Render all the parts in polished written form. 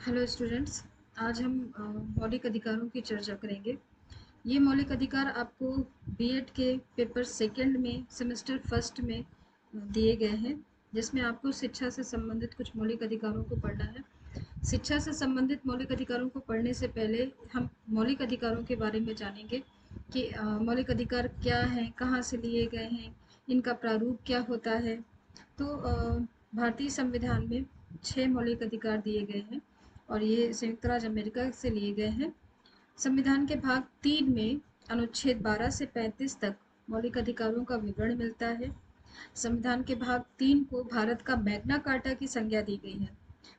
Hello students. आज हम मौलिक अधिकारों की चर्चा करेंगे। ये मौलिक अधिकार आपको बीएड के पेपर सेकंड में सेमेस्टर फर्स्ट में दिए गए हैं, जिसमें आपको शिक्षा से संबंधित कुछ मौलिक अधिकारों को पढ़ना है। शिक्षा से संबंधित मौलिक अधिकारों को पढ़ने से पहले हम मौलिक अधिकारों के बारे में जानेंगे कि मौलिक अधिकार क्या हैं, कहाँ से लिए गए हैं, इनका प्रारूप क्या होता है। तो भारतीय संविधान में 6 मौलिक अधिकार दिए गए हैं और ये संयुक्त राज्य अमेरिका से लिए गए हैं। संविधान के भाग 3 में अनुच्छेद 12 से 35 तक मौलिक अधिकारों का विवरण मिलता है। संविधान के भाग 3 को भारत का मैग्ना कार्टा की संज्ञा दी गई है।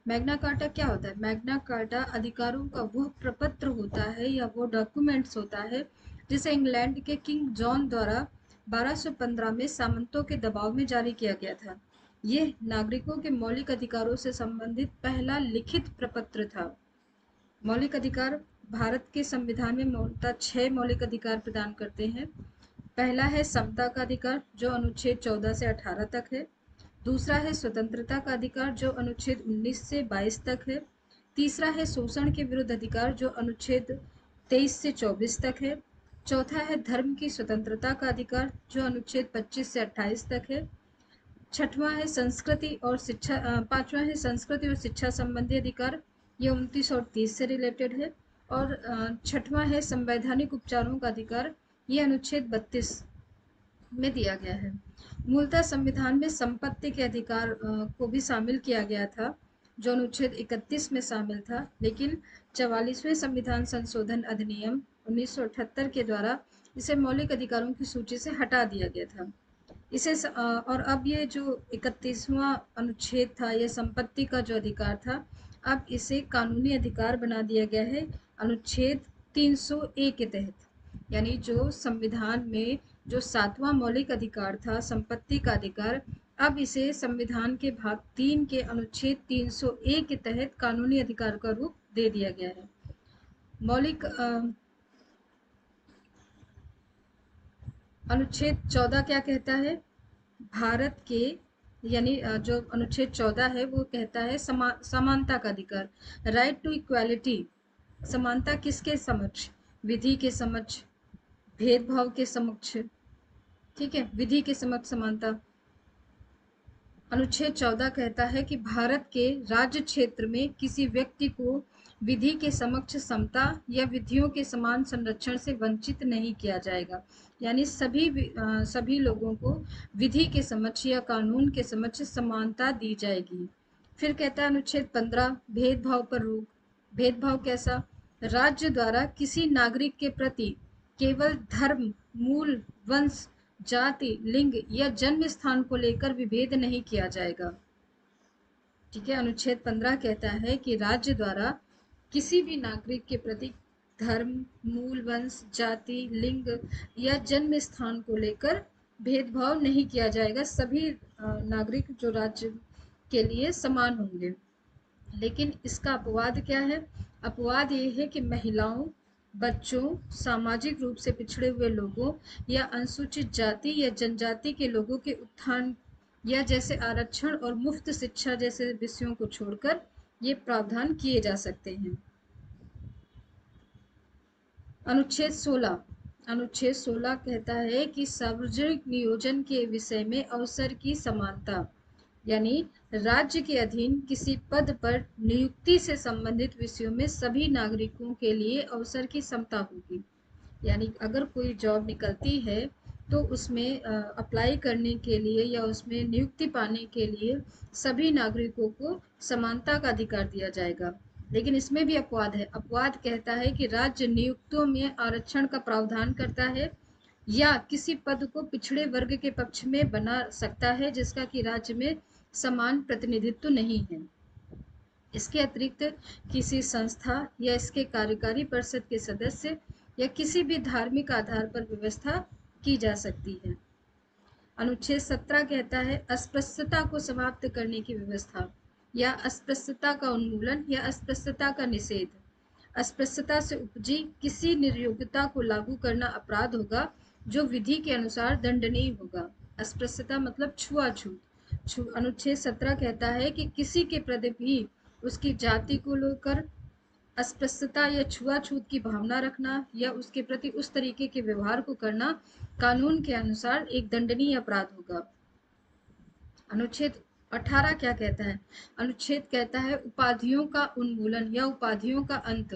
मैग्ना कार्टा क्या होता है? मैग्ना कार्टा अधिकारों का वह प्रपत्र होता है या वो डॉक्यूमेंट्स होता है जिसे इंग्लैंड के किंग जॉन द्वारा 1215 में सामंतों के दबाव में जारी किया गया था। यह नागरिकों के मौलिक अधिकारों से संबंधित पहला लिखित प्रपत्र था। मौलिक अधिकार भारत के संविधान में मूलतः 6 मौलिक अधिकार प्रदान करते हैं। पहला है समता का अधिकार, जो अनुच्छेद 14 से 18 तक है। दूसरा है स्वतंत्रता का अधिकार, जो अनुच्छेद 19 से 22 तक है। तीसरा है शोषण के विरुद्ध अधिकार, जो अनुच्छेद 23 से 24 तक है। चौथा है धर्म की स्वतंत्रता का अधिकार, जो अनुच्छेद 25 से 28 तक है। छठवां है संस्कृति और शिक्षा, पांचवा है संस्कृति और शिक्षा संबंधी अधिकार, ये 29 और 30 से रिलेटेड है। और छठवां है संवैधानिक उपचारों का अधिकार, ये अनुच्छेद 32 में दिया गया है। मूलतः संविधान में संपत्ति के अधिकार को भी शामिल किया गया था, जो अनुच्छेद 31 में शामिल था, लेकिन 44वें संविधान संशोधन अधिनियम 1978 के द्वारा इसे मौलिक अधिकारों की सूची से हटा दिया गया था। और अब ये जो 31वां अनुच्छेद था, ये संपत्ति का जो अधिकार था, अब इसे कानूनी अधिकार बना दिया गया है अनुच्छेद 301 के तहत। यानी जो संविधान में जो 7वां मौलिक अधिकार था, संपत्ति का अधिकार, अब इसे संविधान के भाग 3 के अनुच्छेद 301 के तहत कानूनी अधिकार का रूप दे दिया गया है। मौलिक अनुच्छेद 14 क्या कहता है? भारत के यानी जो अनुच्छेद 14 है वो कहता है समानता का अधिकार, राइट टू इक्वालिटी। समानता किसके समक्ष? विधि के समक्ष, भेदभाव के समक्ष। ठीक है, विधि के समक्ष समानता। अनुच्छेद 14 कहता है कि भारत के राज्य क्षेत्र में किसी व्यक्ति को विधि के समक्ष समता या विधियों के समान संरक्षण से वंचित नहीं किया जाएगा। यानी सभी लोगों को विधि के समक्ष या कानून के समक्ष समानता दी जाएगी। फिर कहता है अनुच्छेद 15 भेदभाव पर रोक। भेदभाव कैसा? राज्य द्वारा किसी नागरिक के प्रति केवल धर्म, मूल, वंश, जाति, लिंग या जन्म स्थान को लेकर विभेद नहीं किया जाएगा। ठीक है, अनुच्छेद 15 कहता है कि राज्य द्वारा किसी भी नागरिक के प्रति धर्म, मूल, वंश, जाति, लिंग या जन्म स्थान को लेकर भेदभाव नहीं किया जाएगा। सभी नागरिक जो राज्य के लिए समान होंगे। लेकिन इसका अपवाद क्या है? अपवाद ये है कि महिलाओं, बच्चों, सामाजिक रूप से पिछड़े हुए लोगों या अनुसूचित जाति या जनजाति के लोगों के उत्थान या जैसे आरक्षण और मुफ्त शिक्षा जैसे विषयों को छोड़कर ये प्रावधान किए जा सकते हैं। अनुच्छेद 16 कहता है कि सार्वजनिक नियोजन के विषय में अवसर की समानता, यानी राज्य के अधीन किसी पद पर नियुक्ति से संबंधित विषयों में सभी नागरिकों के लिए अवसर की समता होगी। यानी अगर कोई जॉब निकलती है तो उसमें अप्लाई करने के लिए या उसमें नियुक्ति पाने के लिए सभी नागरिकों को समानता का अधिकार दिया जाएगा। लेकिन इसमें भी अपवाद है। अपवाद कहता है कि राज्य नियुक्तियों में आरक्षण का प्रावधान करता है या किसी पद को पिछड़े वर्ग के पक्ष में बना सकता है जिसका कि राज्य में समान प्रतिनिधित्व नहीं है। इसके अतिरिक्त किसी संस्था या इसके कार्यकारी परिषद के सदस्य या किसी भी धार्मिक आधार पर व्यवस्था की जा सकती है। अनुच्छेद 17 कहता है अस्पृश्यता को समाप्त करने की व्यवस्था या अस्पृश्यता का उन्मूलन या अस्पृश्यता का निषेध। अस्पृश्यता से उपजी किसी निर्योग्यता को लागू करना अपराध होगा जो विधि के अनुसार दंडनीय होगा। अस्पृश्यता मतलब छुआछूत। अनुच्छेद 17 कहता है कि किसी के प्रति भी उसकी जाति को लेकर अस्पृश्यता या छुआछूत की भावना रखना या उसके प्रति उस तरीके के व्यवहार को करना कानून के अनुसार एक दंडनीय अपराध होगा। अनुच्छेद 18 क्या कहता है? अनुच्छेद कहता है उपाधियों का उन्मूलन या उपाधियों का अंत।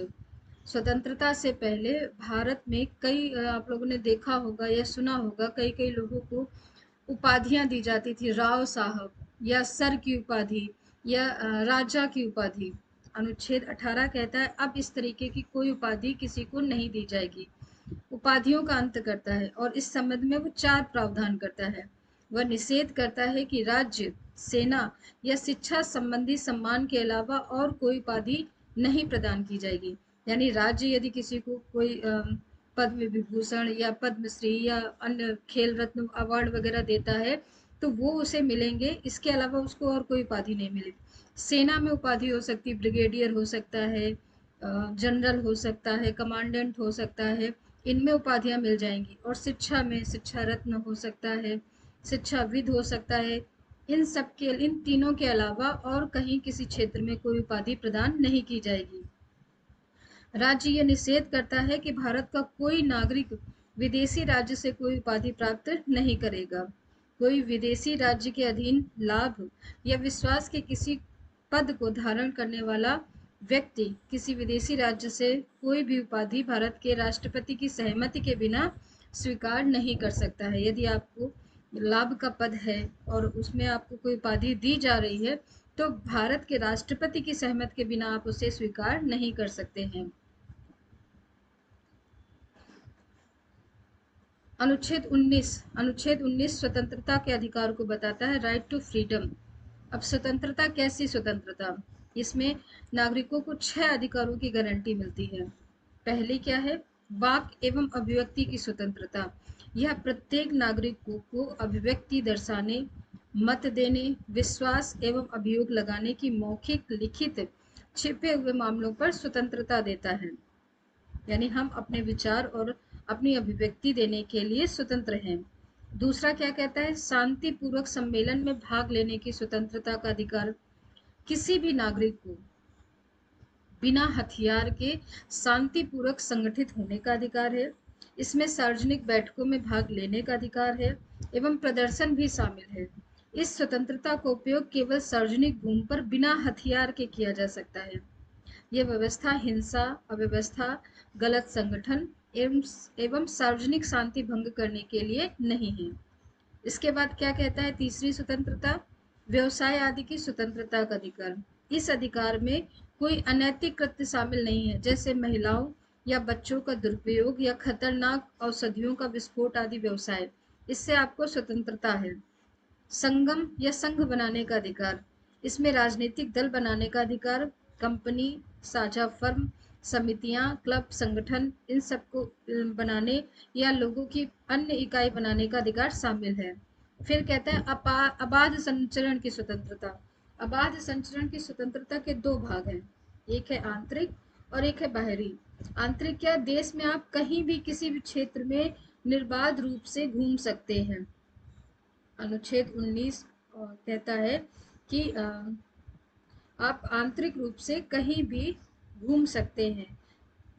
स्वतंत्रता से पहले भारत में कई आप लोगों ने देखा होगा या सुना होगा, कई कई लोगों को उपाधियां दी जाती थी, राव साहब या सर की उपाधि या राजा की उपाधि। अनुच्छेद 18 कहता है अब इस तरीके की कोई उपाधि किसी को नहीं दी जाएगी। उपाधियों का अंत करता है और इस संबंध में वो 4 प्रावधान करता है। वह निषेध करता है कि राज्य, सेना या शिक्षा संबंधी सम्मान के अलावा और कोई उपाधि नहीं प्रदान की जाएगी। यानी राज्य यदि किसी को कोई पद्म विभूषण या पद्मश्री या अन्य खेल रत्न अवार्ड वगैरह देता है तो वो उसे मिलेंगे, इसके अलावा उसको और कोई उपाधि नहीं मिलेगी। सेना में उपाधि हो सकती है, ब्रिगेडियर हो सकता है, जनरल हो सकता है, कमांडेंट हो सकता है, इनमें उपाधियां मिल जाएंगी। और शिक्षा में शिक्षा रत्न हो सकता है, शिक्षाविद हो सकता है। इन तीनों के अलावा और कहीं किसी क्षेत्र में कोई उपाधि प्रदान नहीं की जाएगी। राज्य यह निषेध करता है कि भारत का कोई नागरिक विदेशी राज्य से कोई उपाधि प्राप्त नहीं करेगा। कोई विदेशी राज्य के अधीन लाभ या विश्वास के किसी पद को धारण करने वाला व्यक्ति किसी विदेशी राज्य से कोई भी उपाधि भारत के राष्ट्रपति की सहमति के बिना स्वीकार नहीं कर सकता है। यदि आपको लाभ का पद है और उसमें आपको कोई उपाधि दी जा रही है तो भारत के राष्ट्रपति की सहमति के बिना आप उसे स्वीकार नहीं कर सकते हैं। अनुच्छेद 19 स्वतंत्रता के अधिकार को बताता है, राइट टू फ्रीडम। अब स्वतंत्रता, कैसी स्वतंत्रता? इसमें नागरिकों को 6 अधिकारों की गारंटी मिलती है। पहली क्या है? वाक एवं अभिव्यक्ति की स्वतंत्रता। यह प्रत्येक नागरिक को अभिव्यक्ति दर्शाने, मत देने, विश्वास एवं अभियोग लगाने की मौखिक, लिखित, छिपे हुए मामलों पर स्वतंत्रता देता है। यानी हम अपने विचार और अपनी अभिव्यक्ति देने के लिए स्वतंत्र हैं। दूसरा क्या कहता है? शांतिपूर्वक सम्मेलन में भाग लेने की स्वतंत्रता का अधिकार। किसी भी नागरिक को बिना हथियार के शांतिपूर्वक संगठित होने का अधिकार है। इसमें सार्वजनिक बैठकों में भाग लेने का अधिकार है एवं प्रदर्शन भी शामिल है। इस स्वतंत्रता का उपयोग केवल सार्वजनिक भूमि पर बिना हथियार के किया जा सकता है। यह व्यवस्था हिंसा, अव्यवस्था, गलत संगठन एवं सार्वजनिक शांति भंग करने के लिए नहीं है। इसके बाद क्या कहता है? तीसरी स्वतंत्रता, व्यवसाय आदि की स्वतंत्रता का अधिकार। इस अधिकार में कोई अनैतिक कृत्य शामिल नहीं है, जैसे महिलाओं या बच्चों का दुरुपयोग या खतरनाक औषधियों का विस्फोट आदि व्यवसाय। इससे आपको स्वतंत्रता है। संगम या संघ बनाने का अधिकार। इसमें राजनीतिक दल बनाने का अधिकार, कंपनी, साझा फर्म, समितियां, क्लब, संगठन, इन सबको बनाने या लोगों की अन्य इकाई बनाने का अधिकार शामिल है। फिर कहते हैं अबाध संचरण की स्वतंत्रता। अबाध संचरण की स्वतंत्रता के 2 भाग हैं, एक है आंतरिक और एक है बाहरी। आंतरिक क्या? देश में आप कहीं भी किसी भी क्षेत्र में निर्बाध रूप से घूम सकते हैं। अनुच्छेद 19 कहता है कि आप आंतरिक रूप से कहीं भी घूम सकते हैं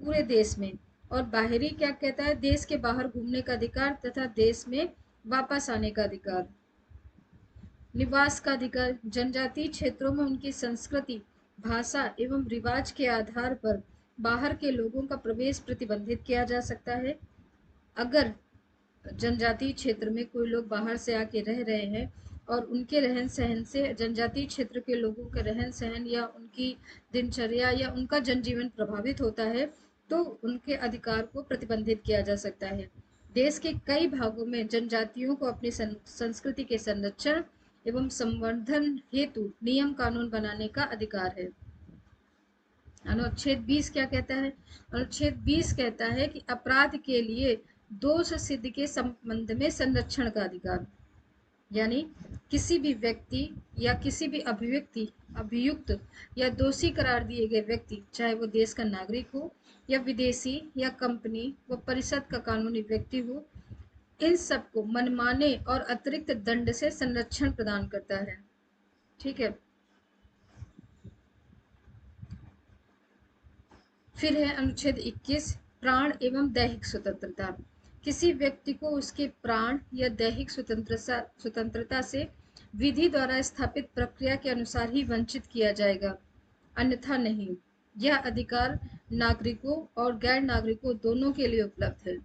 पूरे देश में। और बाहरी क्या कहता है? देश के बाहर घूमने का अधिकार तथा देश में वापस आने का अधिकार। निवास का अधिकार। जनजातीय क्षेत्रों में उनकी संस्कृति, भाषा एवं रिवाज के आधार पर बाहर के लोगों का प्रवेश प्रतिबंधित किया जा सकता है। अगर जनजातीय क्षेत्र में कोई लोग बाहर से आके रह रहे हैं और उनके रहन सहन से जनजातीय क्षेत्र के लोगों के रहन सहन या उनकी दिनचर्या या उनका जनजीवन प्रभावित होता है तो उनके अधिकार को प्रतिबंधित किया जा सकता है। देश के कई भागों में जनजातियों को अपनी संस्कृति के संरक्षण एवं संवर्धन हेतु नियम कानून बनाने का अधिकार है। अनुच्छेद 20 क्या कहता है? अनुच्छेद 20 कहता है कि अपराध के लिए दोष सिद्ध के संबंध में संरक्षण का अधिकार। यानी किसी भी व्यक्ति या किसी भी अभियुक्त या दोषी करार दिए गए व्यक्ति, चाहे वो देश का नागरिक हो या विदेशी या कंपनी व परिषद का कानूनी व्यक्ति हो, इन सबको मनमाने और अतिरिक्त दंड से संरक्षण प्रदान करता है। ठीक है। फिर है अनुच्छेद 21, प्राण एवं दैहिक स्वतंत्रता। किसी व्यक्ति को उसके प्राण या दैहिक स्वतंत्रता से विधि द्वारा स्थापित प्रक्रिया के अनुसार ही वंचित किया जाएगा, अन्यथा नहीं। यह अधिकार नागरिकों और गैर नागरिकों दोनों के लिए उपलब्ध है।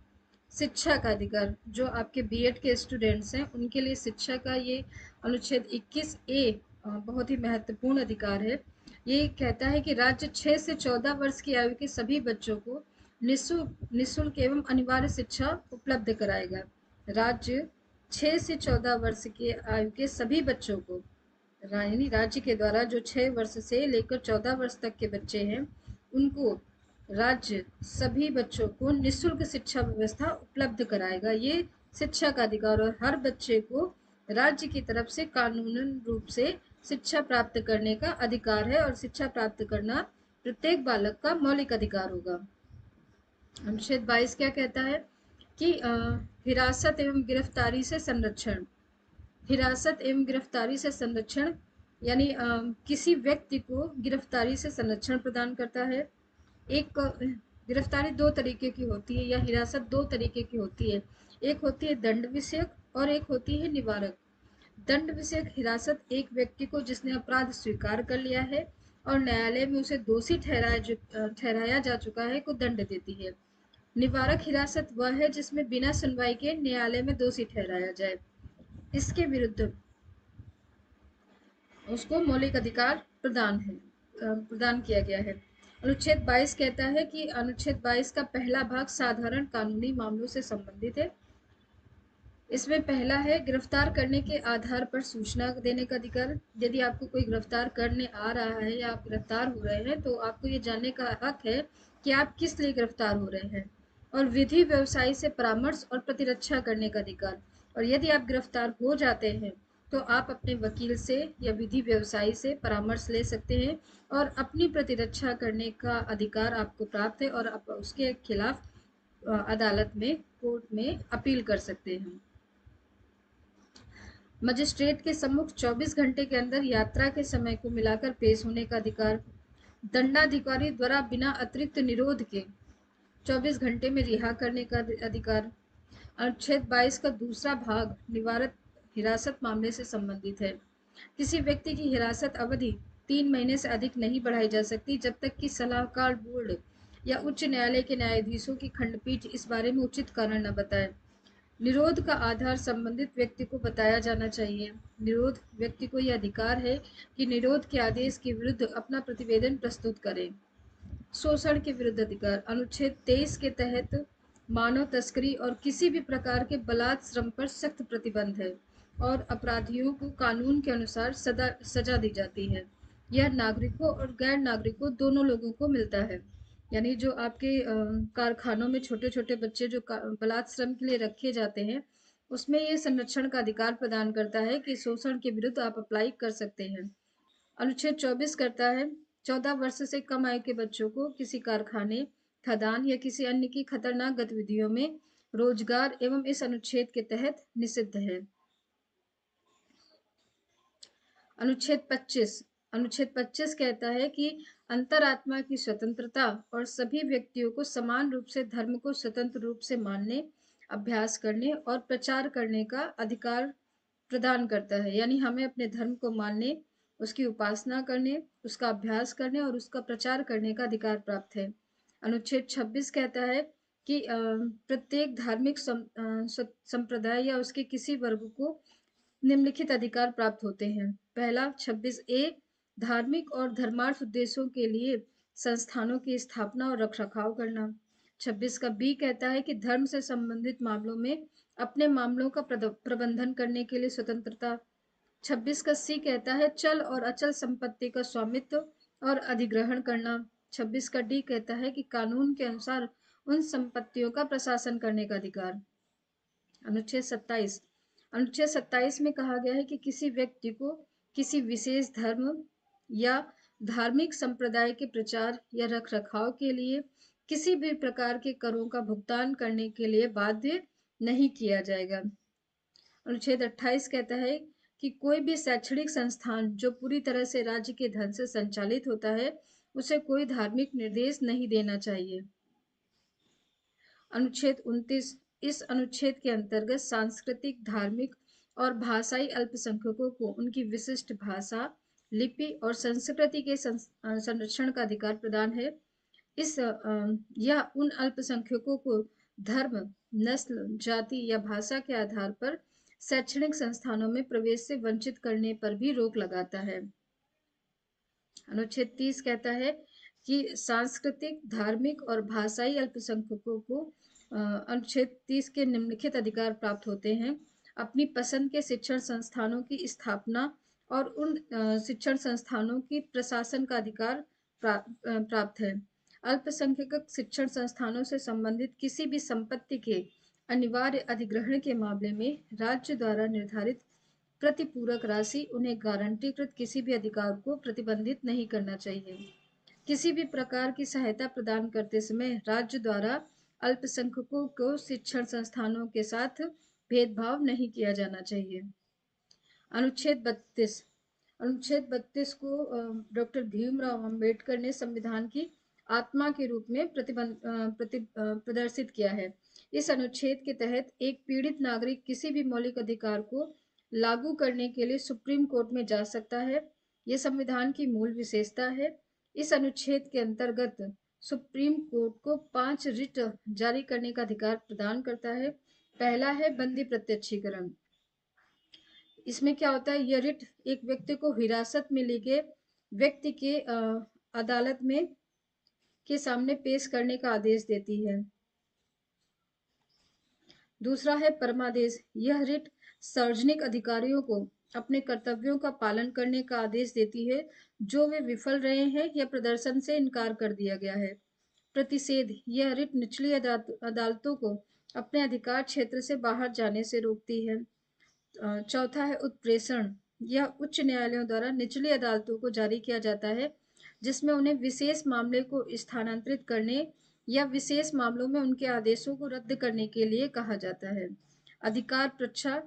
शिक्षा का अधिकार, जो आपके बीएड के स्टूडेंट्स हैं उनके लिए शिक्षा का ये अनुच्छेद 21A बहुत ही महत्वपूर्ण अधिकार है। ये कहता है कि राज्य 6 से 14 वर्ष की आयु के सभी बच्चों को निःशुल्क एवं अनिवार्य शिक्षा उपलब्ध कराएगा। राज्य 6 से 14 वर्ष की आयु के सभी बच्चों को, यानी राज्य के द्वारा जो 6 वर्ष से लेकर 14 वर्ष तक के बच्चे हैं उनको राज्य सभी बच्चों को निःशुल्क शिक्षा व्यवस्था उपलब्ध कराएगा। ये शिक्षा का अधिकार और हर बच्चे को राज्य की तरफ से कानूनन रूप से शिक्षा प्राप्त करने का अधिकार है और शिक्षा प्राप्त करना प्रत्येक बालक का मौलिक अधिकार होगा। अनुच्छेद 22 क्या कहता है कि हिरासत एवं गिरफ्तारी से संरक्षण। हिरासत एवं गिरफ्तारी से संरक्षण यानी किसी व्यक्ति को गिरफ्तारी से संरक्षण प्रदान करता है। एक गिरफ्तारी दो तरीके की होती है या हिरासत दो तरीके की होती है। एक होती है दंड विषयक और एक होती है निवारक। दंड विषयक हिरासत एक व्यक्ति को जिसने अपराध स्वीकार कर लिया है और न्यायालय में उसे दोषी ठहराया जा चुका है को दंड देती है। निवारक हिरासत वह है जिसमें बिना सुनवाई के न्यायालय में दोषी ठहराया जाए, इसके विरुद्ध उसको मौलिक अधिकार प्रदान किया गया है। अनुच्छेद 22 कहता है कि अनुच्छेद 22 का पहला भाग साधारण कानूनी मामलों से संबंधित है। इसमें पहला है गिरफ्तार करने के आधार पर सूचना देने का अधिकार। यदि आपको कोई गिरफ्तार करने आ रहा है या आप गिरफ्तार हो रहे हैं तो आपको ये जानने का हक है कि आप किस लिए गिरफ्तार हो रहे हैं। और विधि व्यवसायी से परामर्श और प्रतिरक्षा करने का अधिकार। और यदि आप गिरफ्तार हो जाते हैं तो आप अपने वकील से या विधि व्यवसायी से परामर्श ले सकते हैं और अपनी प्रतिरक्षा करने का अधिकार आपको प्राप्त है और आप उसके खिलाफ अदालत में, कोर्ट में अपील कर सकते हैं। मजिस्ट्रेट के सम्मुख 24 घंटे के अंदर यात्रा के समय को मिलाकर पेश होने का अधिकार। दंडाधिकारी द्वारा बिना अतिरिक्त निरोध के 24 घंटे में रिहा करने का अधिकार। अनुच्छेद 22 का दूसरा भाग निवारक हिरासत मामले से संबंधित है। किसी व्यक्ति की हिरासत अवधि 3 महीने से अधिक नहीं बढ़ाई जा सकती जब तक कि सलाहकार बोर्ड या उच्च न्यायालय के न्यायाधीशों की खंडपीठ इस बारे में उचित कारण न बताए। निरोध का आधार संबंधित व्यक्ति को बताया जाना चाहिए। निरोध व्यक्ति को यह अधिकार है कि निरोध के आदेश के विरुद्ध अपना प्रतिवेदन प्रस्तुत करे। शोषण के विरुद्ध अधिकार। अनुच्छेद 23 के तहत मानव तस्करी और किसी भी प्रकार के बलात् श्रम पर सख्त प्रतिबंध है और अपराधियों को कानून के अनुसार सजा दी जाती है। यह नागरिकों और गैर नागरिकों दोनों लोगों को मिलता है। यानी जो आपके कारखानों में छोटे छोटे बच्चे जो बलात् श्रम के लिए रखे जाते हैं उसमें ये संरक्षण का अधिकार प्रदान करता है कि शोषण के विरुद्ध आप अप्लाई कर सकते हैं। अनुच्छेद 24 करता है 14 वर्ष से कम आयु के बच्चों को किसी कारखाने, खदान या किसी अन्य की खतरनाक गतिविधियों में रोजगार एवं इस अनुच्छेद के तहत निषिद्ध है। अनुच्छेद 25 कहता है कि अंतरात्मा की स्वतंत्रता और सभी व्यक्तियों को समान रूप से धर्म को स्वतंत्र रूप से मानने, अभ्यास करने और प्रचार करने का अधिकार प्रदान करता है। यानी हमें अपने धर्म को मानने, उसकी उपासना करने, उसका अभ्यास करने और उसका प्रचार करने का अधिकार प्राप्त है। अनुच्छेद 26 कहता है कि प्रत्येक धार्मिक संप्रदाय या उसके किसी वर्ग को निम्नलिखित अधिकार प्राप्त होते हैं। पहला 26A धार्मिक और धर्मार्थ उद्देश्यों के लिए संस्थानों की स्थापना और रखरखाव करना। 26 का B कहता है कि धर्म से संबंधित मामलों में अपने मामलों का प्रबंधन करने के लिए स्वतंत्रता। 26 का C कहता है चल और अचल संपत्ति का स्वामित्व और अधिग्रहण करना। 26 का D कहता है कि कानून के अनुसार उन संपत्तियों का प्रशासन करने का अधिकार। अनुच्छेद 27 में कहा गया है कि किसी व्यक्ति को किसी विशेष धर्म या धार्मिक संप्रदाय के प्रचार या रखरखाव के लिए किसी भी प्रकार के करों का भुगतान करने के लिए बाध्य नहीं किया जाएगा। अनुच्छेद 28 कहता है कि कोई भी शैक्षणिक संस्थान जो पूरी तरह से राज्य के धन से संचालित होता है उसे कोई धार्मिक निर्देश नहीं देना चाहिए। अनुच्छेद 29। इस अनुच्छेद के अंतर्गत सांस्कृतिक, धार्मिक और भाषाई अल्पसंख्यकों को उनकी विशिष्ट भाषा, लिपि और संस्कृति के संरक्षण का अधिकार प्रदान है। यह उन अल्पसंख्यकों को धर्म, नस्ल, जाति या भाषा के आधार पर शैक्षणिक संस्थानों में प्रवेश से वंचित करने पर भी रोक लगाता है। अनुच्छेद 30 कहता है कि सांस्कृतिक, धार्मिक और भाषाई अल्पसंख्यकों को अनुच्छेद 30 के निम्नलिखित अधिकार प्राप्त होते हैं। अपनी पसंद के शिक्षण संस्थानों की स्थापना और उन शिक्षण संस्थानों की प्रशासन का अधिकार प्राप्त है। अल्पसंख्यक शिक्षण संस्थानों से संबंधित किसी भी संपत्ति के अनिवार्य अधिग्रहण के मामले में राज्य द्वारा निर्धारित प्रतिपूरक राशि उन्हें गारंटीकृत किसी भी अधिकार को प्रतिबंधित नहीं करना चाहिए। किसी भी प्रकार की सहायता प्रदान करते समय राज्य द्वारा अल्पसंख्यकों को शिक्षण संस्थानों के साथ भेदभाव नहीं किया जाना चाहिए। अनुच्छेद 32। अनुच्छेद 32 को डॉक्टर भीमराव अंबेडकर ने संविधान की आत्मा के रूप में प्रदर्शित किया है। इस अनुच्छेद के तहत एक पीड़ित नागरिक किसी भी मौलिक अधिकार को लागू करने के लिए सुप्रीम कोर्ट में जा सकता है। यह संविधान की मूल विशेषता है। इस अनुच्छेद के अंतर्गत सुप्रीम कोर्ट को 5 रिट जारी करने का अधिकार प्रदान करता है। पहला है बंदी प्रत्यक्षीकरण। इसमें क्या होता है, यह रिट एक व्यक्ति को हिरासत में लिए व्यक्ति के अदालत में के सामने पेश करने का आदेश देती है। दूसरा है परमादेश। यह रिट सार्वजनिक अधिकारियों को अपने कर्तव्यों का पालन करने का आदेश देती है जो वे विफल रहे हैं या प्रदर्शन से इनकार कर दिया गया है। प्रतिषेध। यह रिट निचली अदालतों को अपने अधिकार क्षेत्र से बाहर जाने से रोकती है। चौथा है उत्प्रेषण। यह उच्च न्यायालयों द्वारा निचली अदालतों को जारी किया जाता है जिसमें उन्हें विशेष मामले को स्थानांतरित करने या विशेष मामलों में उनके आदेशों को रद्द करने के लिए कहा जाता है। अधिकार प्रच्छा।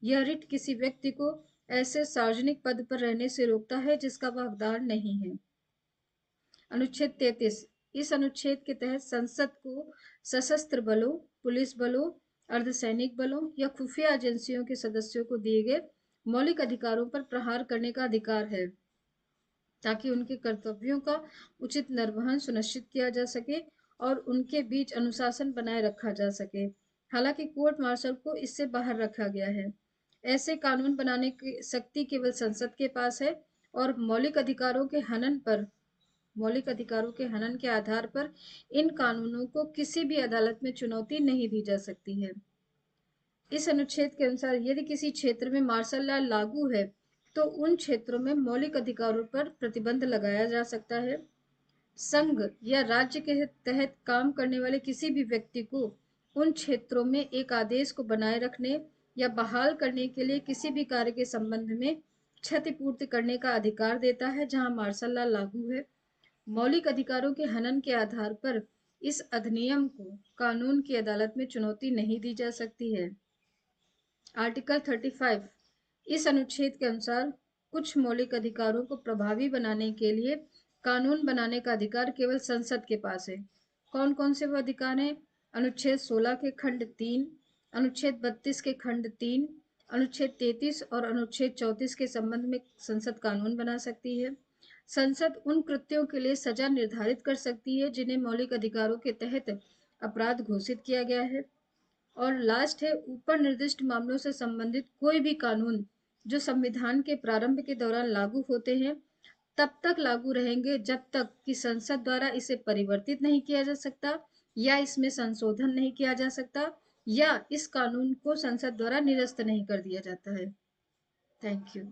यह रिट किसी व्यक्ति को ऐसे सार्वजनिक पद पर रहने से रोकता है जिसका वह हकदार नहीं है। अनुच्छेद 33। इस अनुच्छेद के तहत संसद को सशस्त्र बलों, पुलिस बलों, अर्धसैनिक बलों या खुफिया एजेंसियों के सदस्यों को दिए गए मौलिक अधिकारों पर प्रहार करने का अधिकार है ताकि उनके कर्तव्यों का उचित निर्वहन सुनिश्चित किया जा सके और उनके बीच अनुशासन बनाए रखा जा सके। हालांकि कोर्ट मार्शल को इससे बाहर रखा गया है। ऐसे कानून बनाने की शक्ति केवल संसद के पास है और मौलिक अधिकारों के हनन के आधार पर इन कानूनों को किसी भी अदालत में चुनौती नहीं दी जा सकती है। इस अनुच्छेद के अनुसार यदि किसी क्षेत्र में मार्शल लॉ लागू है तो उन क्षेत्रों में मौलिक अधिकारों पर प्रतिबंध लगाया जा सकता है। संघ या राज्य के तहत काम करने वाले किसी भी व्यक्ति को उन क्षेत्रों में एक आदेश को बनाए रखने या बहाल करने के लिए किसी भी कार्य के संबंध में क्षतिपूर्ति करने का अधिकार देता है जहां मार्शल लॉ लागू है। मौलिक अधिकारों के हनन के आधार पर इस अधिनियम को कानून की अदालत में चुनौती नहीं दी जा सकती है। आर्टिकल 35। इस अनुच्छेद के अनुसार कुछ मौलिक अधिकारों को प्रभावी बनाने के लिए कानून बनाने का अधिकार केवल संसद के पास है। कौन कौन से वो अधिकार हैं? अनुच्छेद 16 के खंड 3, अनुच्छेद 32 के खंड 3, अनुच्छेद 33 और अनुच्छेद 34 के संबंध में संसद कानून बना सकती है। संसद उन कृत्यों के लिए सजा निर्धारित कर सकती है जिन्हें मौलिक अधिकारों के तहत अपराध घोषित किया गया है। और लास्ट है, ऊपर निर्दिष्ट मामलों से संबंधित कोई भी कानून जो संविधान के प्रारंभ के दौरान लागू होते हैं तब तक लागू रहेंगे जब तक कि संसद द्वारा इसे परिवर्तित नहीं किया जा सकता या इसमें संशोधन नहीं किया जा सकता या इस कानून को संसद द्वारा निरस्त नहीं कर दिया जाता है। Thank you.